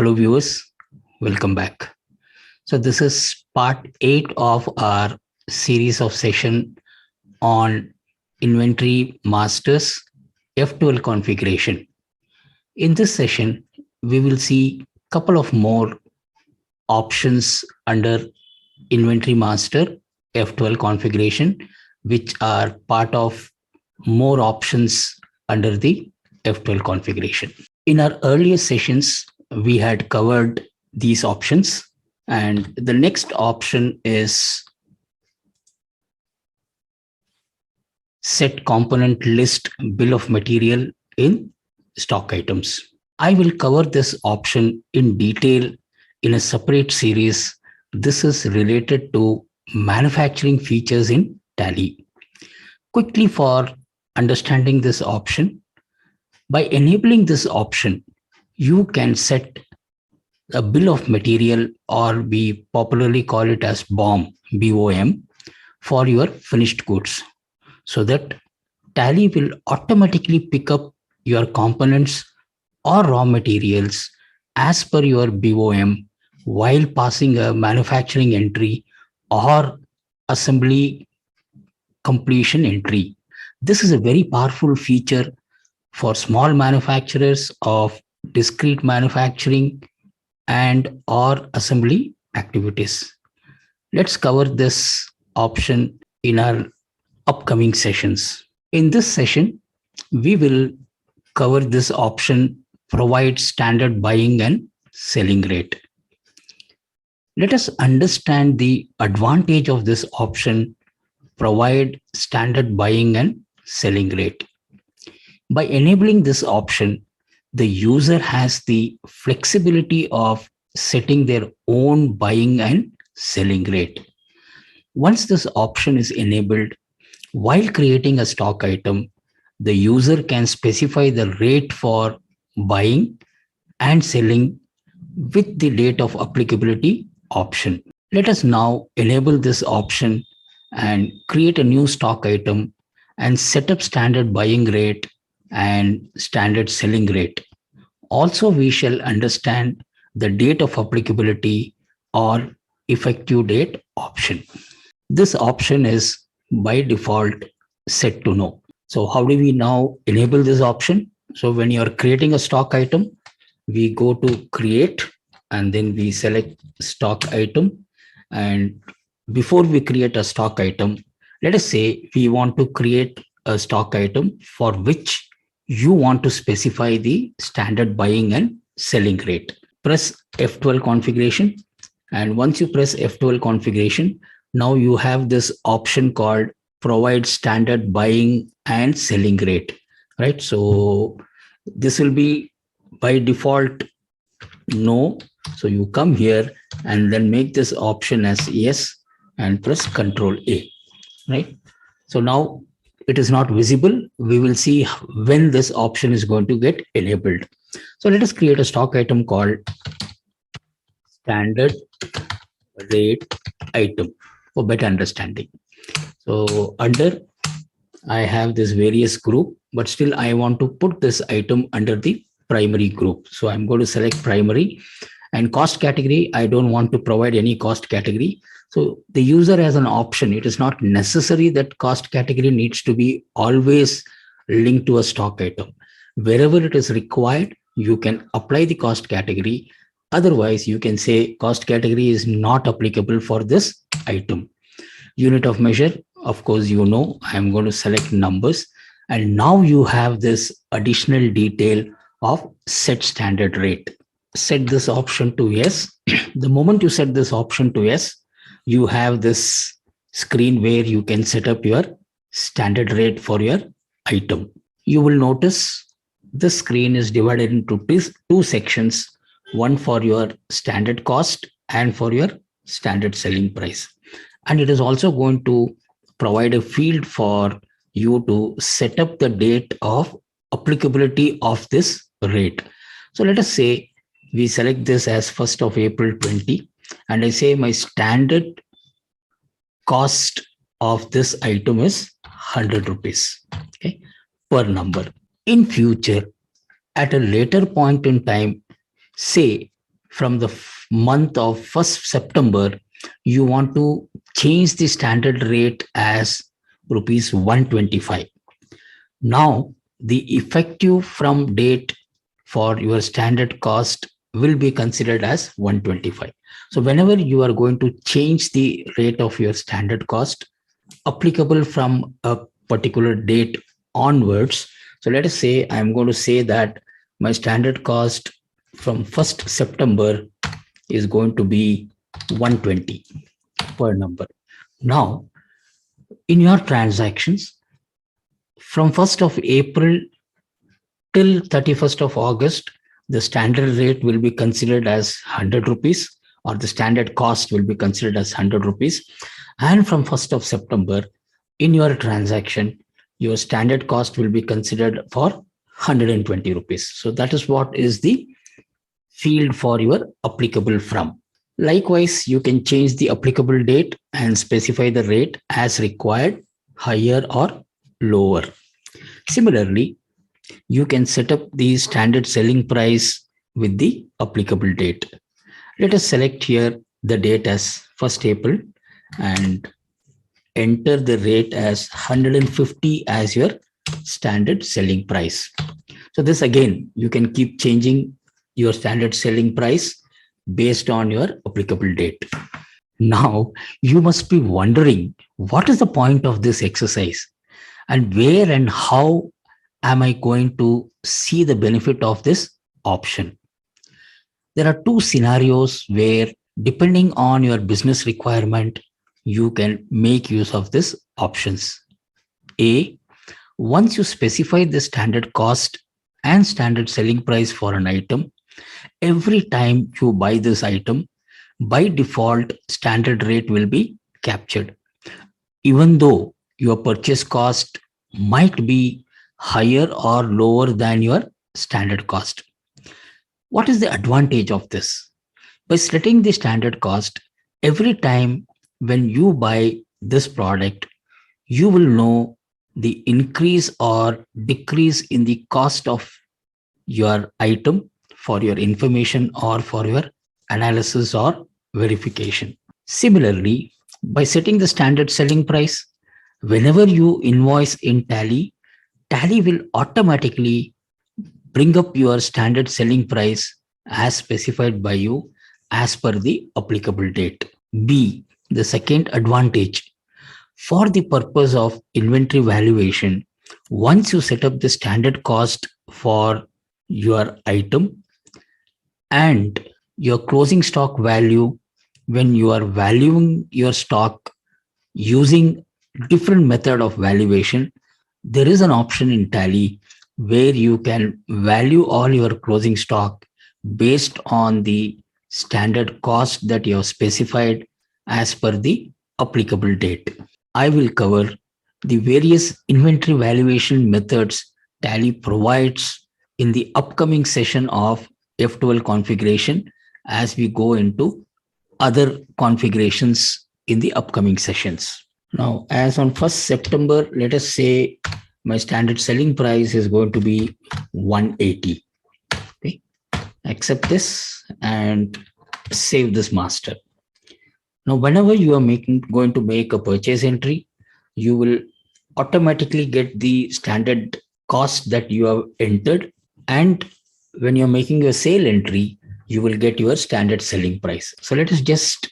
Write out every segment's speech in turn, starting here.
Hello viewers, welcome back. So this is part 8 of our series of session on inventory masters F12 configuration. In this session, we will see a couple of more options under inventory master F12 configuration, which are part of more options under the F12 configuration. In our earlier sessions, we had covered these options, and the next option is set component list bill of material in stock items. I will cover this option in detail in a separate series. This is related to manufacturing features in Tally. Quickly, for understanding this option, by enabling this option, you can set a bill of material, or we popularly call it as BOM, BOM, for your finished goods, so that Tally will automatically pick up your components or raw materials as per your BOM while passing a manufacturing entry or assembly completion entry. This is a very powerful feature for small manufacturers of discrete manufacturing and or assembly activities. Let's cover this option in our upcoming sessions. In this session, we will cover this option, provide standard buying and selling rate. Let us understand the advantage of this option, provide standard buying and selling rate. By enabling this option, the user has the flexibility of setting their own buying and selling rate. Once this option is enabled, while creating a stock item, the user can specify the rate for buying and selling with the date of applicability option. Let us now enable this option and create a new stock item and set up standard buying rate and standard selling rate. Also, we shall understand the date of applicability or effective date option. This option is by default set to no. So how do we now enable this option? So when you're creating a stock item, we go to create and then we select stock item. And before we create a stock item, let us say we want to create a stock item for which you want to specify the standard buying and selling rate. Press F12 configuration. And once you press F12 configuration, now you have this option called provide standard buying and selling rate, right? So this will be by default no. So you come here and then make this option as yes and press Control A, right? So now it is not visible. We will see when this option is going to get enabled. So let us create a stock item called standard rate item for better understanding. So under, I have this various group, but still I want to put this item under the primary group. So I'm going to select primary, and cost category, I don't want to provide any cost category. So the user has an option. It is not necessary that cost category needs to be always linked to a stock item. Wherever it is required, you can apply the cost category. Otherwise, you can say cost category is not applicable for this item. Unit of measure, of course, you know, I'm going to select numbers. And now you have this additional detail of set standard rate. Set this option to yes. The moment you set this option to yes, you have this screen where you can set up your standard rate for your item. You will notice this screen is divided into two sections, one for your standard cost and for your standard selling price. And it is also going to provide a field for you to set up the date of applicability of this rate. So let us say we select this as 1st of April 20, and I say my standard cost of this item is 100 rupees, okay, per number. In future, at a later point in time, say from the month of 1st September, you want to change the standard rate as rupees 125. Now, the effective from date for your standard cost will be considered as 125. So whenever you are going to change the rate of your standard cost applicable from a particular date onwards, so let us say I'm going to say that my standard cost from 1st September is going to be 120 per number. Now, in your transactions from 1st of April till 31st of August, the standard rate will be considered as 100 rupees, or the standard cost will be considered as 100 rupees. And from 1st of September, in your transaction, your standard cost will be considered for 120 rupees. So that is what is the field for your applicable from. Likewise, you can change the applicable date and specify the rate as required, higher or lower. Similarly, you can set up the standard selling price with the applicable date. Let us select here the date as 1st April and enter the rate as 150 as your standard selling price. So this again, you can keep changing your standard selling price based on your applicable date. Now, you must be wondering, what is the point of this exercise and where and how am I going to see the benefit of this option? There are two scenarios where, depending on your business requirement, you can make use of these options. A, once you specify the standard cost and standard selling price for an item, every time you buy this item, by default, standard rate will be captured, even though your purchase cost might be higher or lower than your standard cost. What is the advantage of this? By setting the standard cost, every time when you buy this product, you will know the increase or decrease in the cost of your item for your information or for your analysis or verification. Similarly, by setting the standard selling price, whenever you invoice in Tally, Tally will automatically bring up your standard selling price as specified by you as per the applicable date. B, the second advantage, for the purpose of inventory valuation, once you set up the standard cost for your item and your closing stock value, when you are valuing your stock using different method of valuation, there is an option in Tally where you can value all your closing stock based on the standard cost that you have specified as per the applicable date. I will cover the various inventory valuation methods Tally provides in the upcoming session of F12 configuration as we go into other configurations in the upcoming sessions. Now, as on 1st September, let us say my standard selling price is going to be 180. Okay, accept this and save this master. Now, whenever you are going to make a purchase entry, you will automatically get the standard cost that you have entered. And when you're making your sale entry, you will get your standard selling price. So let us just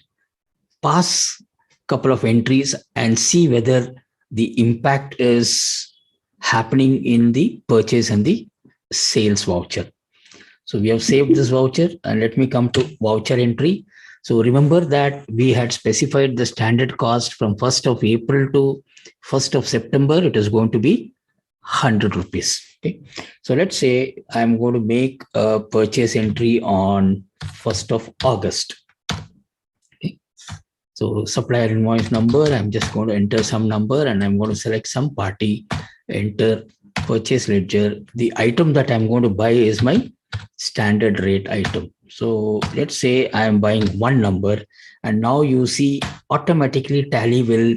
pass a couple of entries and see whether the impact is happening in the purchase and the sales voucher. So we have saved this voucher and let me come to voucher entry. So remember that we had specified the standard cost from 1st of April to 1st of September. It is going to be 100 rupees. Okay. So let's say I'm going to make a purchase entry on 1st of August. Okay. So supplier invoice number, I'm just going to enter some number and I'm going to select some party, enter purchase ledger. The item that I'm going to buy is my standard rate item. So let's say I am buying one number and now you see automatically Tally will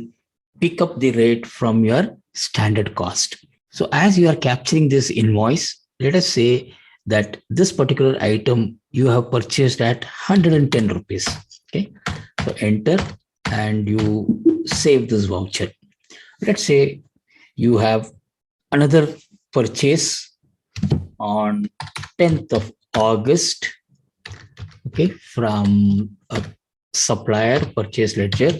pick up the rate from your standard cost. So as you are capturing this invoice, let us say that this particular item you have purchased at 110 rupees. Okay, so enter and you save this voucher. Let's say you have another purchase on 10th of August, okay, from a supplier purchase ledger,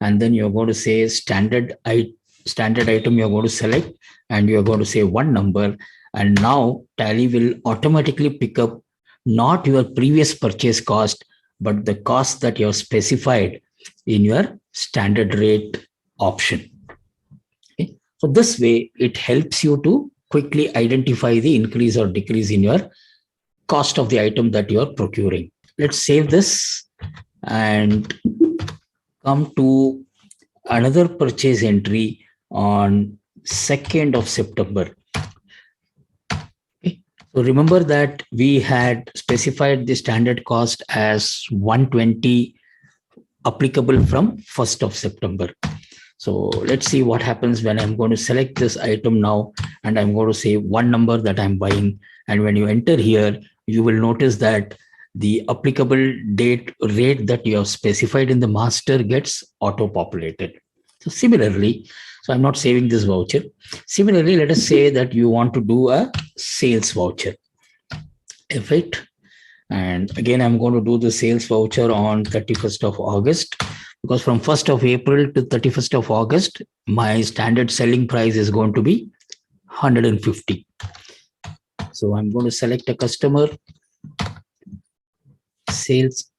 and then you're going to say standard item you're going to select, and you're going to say one number, and now Tally will automatically pick up not your previous purchase cost, but the cost that you have specified in your standard rate option. Okay. So this way, it helps you to quickly identify the increase or decrease in your cost of the item that you are procuring. Let's save this and come to another purchase entry on 2nd of September. Okay. So remember that we had specified the standard cost as 120 applicable from 1st of September. So let's see what happens when I'm going to select this item now, and I'm going to say one number that I'm buying. And when you enter here, you will notice that the applicable rate that you have specified in the master gets auto-populated. So similarly, so I'm not saving this voucher. Similarly, let us say that you want to do a sales voucher. Effect. And again, I'm going to do the sales voucher on 31st of August, because from 1st of April to 31st of August, my standard selling price is going to be 150. So I'm going to select a customer, sales,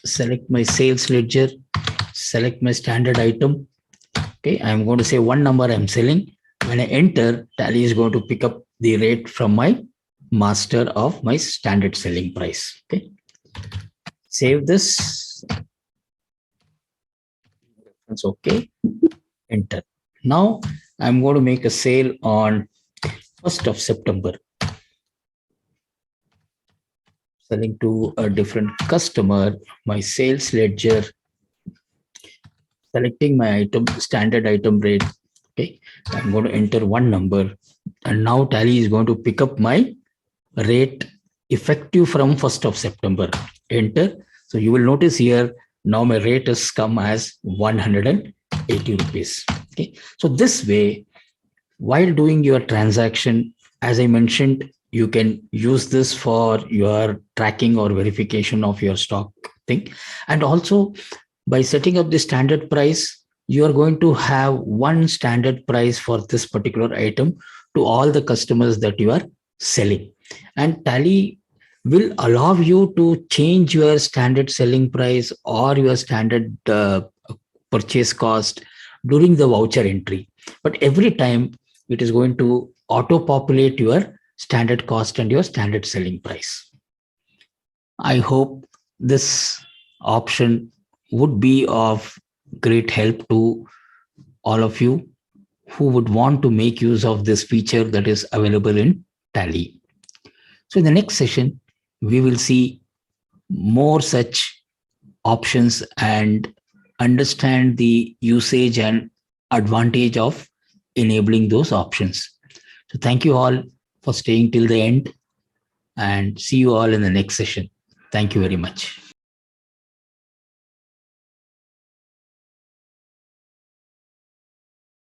select my sales ledger, select my standard item. Okay, I'm going to say one number I'm selling. When I enter, Tally is going to pick up the rate from my master of my standard selling price. Okay, save this. That's okay. Enter. Now I'm going to make a sale on 1st of September. Selling to a different customer, my sales ledger, selecting my item, standard item rate. Okay, I'm going to enter one number, and now Tally is going to pick up my rate effective from 1st of September. Enter. So you will notice here, now my rate has come as 180 rupees. Okay, so this way, while doing your transaction, as I mentioned, you can use this for your tracking or verification of your stock thing. And also, by setting up the standard price, you are going to have one standard price for this particular item to all the customers that you are selling. And Tally will allow you to change your standard selling price or your standard purchase cost during the voucher entry. But every time it is going to auto-populate your standard cost and your standard selling price. I hope this option would be of great help to all of you who would want to make use of this feature that is available in Tally. So in the next session, we will see more such options and understand the usage and advantage of enabling those options. So thank you all for staying till the end, and see you all in the next session. Thank you very much.